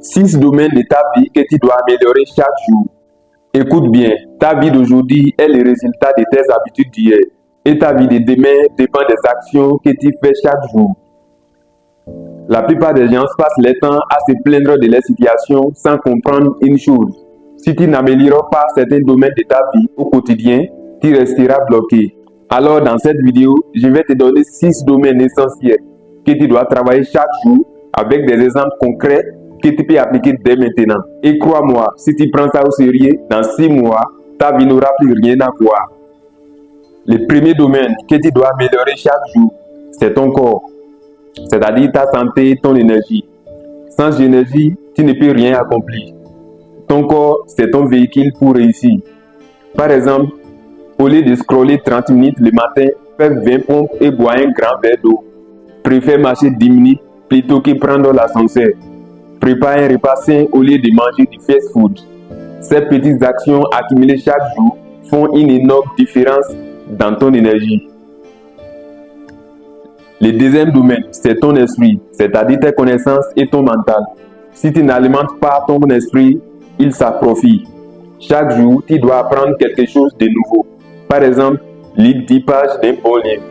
6 domaines de ta vie que tu dois améliorer chaque jour. Écoute bien, ta vie d'aujourd'hui est le résultat de tes habitudes d'hier. Et ta vie de demain dépend des actions que tu fais chaque jour. La plupart des gens passent leur temps à se plaindre de leur situation sans comprendre une chose. Si tu n'améliores pas certains domaines de ta vie au quotidien, tu resteras bloqué. Alors dans cette vidéo, je vais te donner 6 domaines essentiels que tu dois travailler chaque jour avec des exemples concrets que tu peux appliquer dès maintenant. Et crois-moi, si tu prends ça au sérieux, dans 6 mois, ta vie n'aura plus rien à voir. Le premier domaine que tu dois améliorer chaque jour, c'est ton corps, c'est-à-dire ta santé et ton énergie. Sans énergie, tu ne peux rien accomplir. Ton corps, c'est ton véhicule pour réussir. Par exemple, au lieu de scroller 30 minutes le matin, fais 20 pompes et bois un grand verre d'eau. Préfère marcher 10 minutes plutôt que prendre l'ascenseur. Prépare un repas sain au lieu de manger du fast-food. Ces petites actions accumulées chaque jour font une énorme différence dans ton énergie. Le deuxième domaine, c'est ton esprit, c'est-à-dire tes connaissances et ton mental. Si tu n'alimentes pas ton esprit, il s'atrophie. Chaque jour, tu dois apprendre quelque chose de nouveau. Par exemple, lis 10 pages d'un bon livre.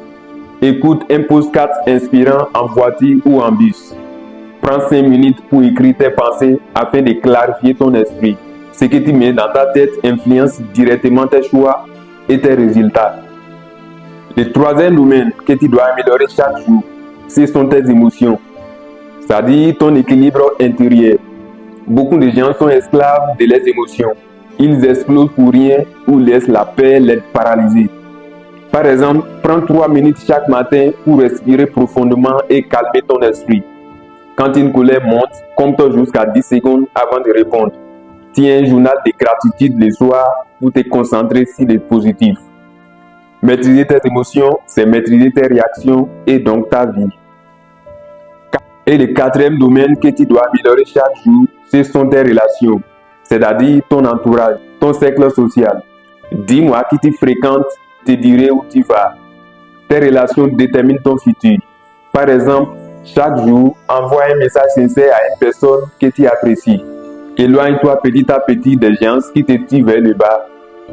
Écoute un podcast inspirant en voiture ou en bus. Prends 5 minutes pour écrire tes pensées afin de clarifier ton esprit. Ce que tu mets dans ta tête influence directement tes choix et tes résultats. Le troisième domaine que tu dois améliorer chaque jour, ce sont tes émotions, c'est-à-dire ton équilibre intérieur. Beaucoup de gens sont esclaves de leurs émotions. Ils explosent pour rien ou laissent la peur les paralyser. Par exemple, prends 3 minutes chaque matin pour respirer profondément et calmer ton esprit. Quand une colère monte, compte jusqu'à 10 secondes avant de répondre. Tiens un journal de gratitude le soir pour te concentrer sur le positif. Maîtriser tes émotions, c'est maîtriser tes réactions et donc ta vie. Et le quatrième domaine que tu dois améliorer chaque jour, ce sont tes relations, c'est-à-dire ton entourage, ton cercle social. Dis-moi qui tu fréquentes, te dirai où tu vas. Tes relations déterminent ton futur. Par exemple, chaque jour, envoie un message sincère à une personne que tu apprécies. Éloigne-toi petit à petit des gens qui te tirent vers le bas.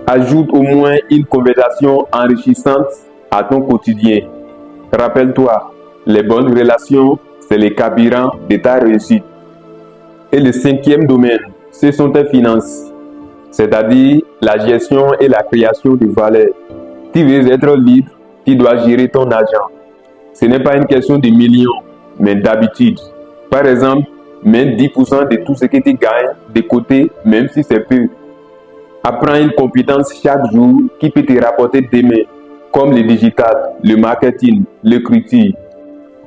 Ajoute au moins une conversation enrichissante à ton quotidien. Rappelle-toi, les bonnes relations, c'est le carburant de ta réussite. Et le cinquième domaine, ce sont tes finances, c'est-à-dire la gestion et la création de valeur. Tu veux être libre, tu dois gérer ton argent. Ce n'est pas une question de millions, mais d'habitude. Par exemple, mets 10% de tout ce que tu gagnes de côté, même si c'est peu. Apprends une compétence chaque jour qui peut te rapporter demain, comme le digital, le marketing, l'écriture.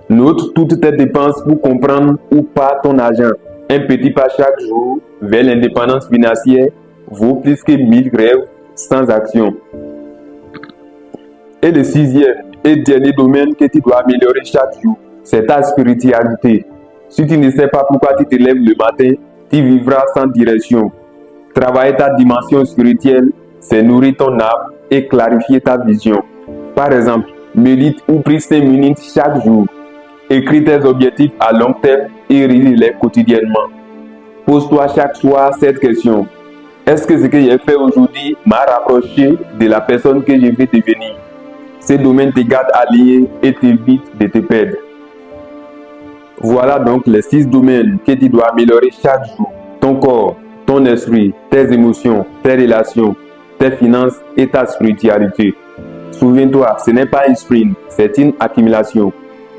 Note toutes tes dépenses pour comprendre où part ton argent. Un petit pas chaque jour vers l'indépendance financière vaut plus que 1000 rêves sans action. Et le sixième et dernier domaine que tu dois améliorer chaque jour, c'est ta spiritualité. Si tu ne sais pas pourquoi tu te lèves le matin, tu vivras sans direction. Travailler ta dimension spirituelle, c'est nourrir ton âme et clarifier ta vision. Par exemple, médite ou prie 5 minutes chaque jour. Écris tes objectifs à long terme et relis-les quotidiennement. Pose-toi chaque soir cette question. Est-ce que ce que j'ai fait aujourd'hui m'a rapproché de la personne que je veux devenir? Ces domaines te gardent allié et t'évitent de te perdre. Voilà donc les 6 domaines que tu dois améliorer chaque jour. Ton corps, ton esprit, tes émotions, tes relations, tes finances et ta spiritualité. Souviens-toi, ce n'est pas un sprint, c'est une accumulation.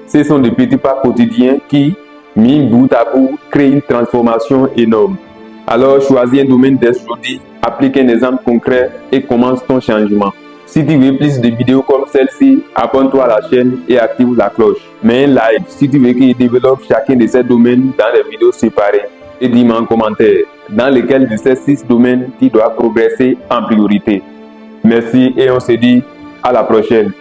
Ce sont des petits pas quotidiens qui, mis bout à bout, créent une transformation énorme. Alors choisis un domaine dès aujourd'hui, applique un exemple concret et commence ton changement. Si tu veux plus de vidéos comme celle-ci, abonne-toi à la chaîne et active la cloche. Mets un like si tu veux que je développe chacun de ces domaines dans des vidéos séparées. Et dis-moi en commentaire dans lequel de ces 6 domaines tu dois progresser en priorité. Merci et on se dit à la prochaine.